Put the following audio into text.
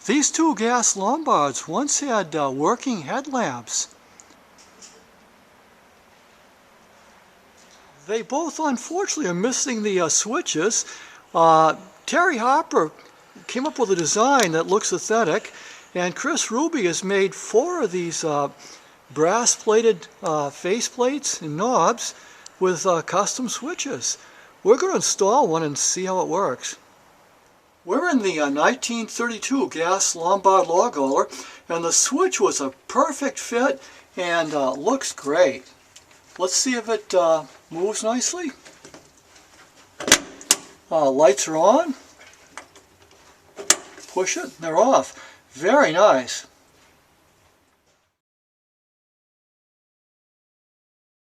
These two gas Lombards once had working headlamps. They both unfortunately are missing the switches. Terry Harper came up with a design that looks aesthetic, and Chris Rueby has made 4 of these brass-plated face plates and knobs with custom switches. We're going to install one and see how it works. We're in the 1932 gas Lombard log roller, and the switch was a perfect fit and looks great. Let's see if it moves nicely. Lights are on. Push it, they're off. Very nice.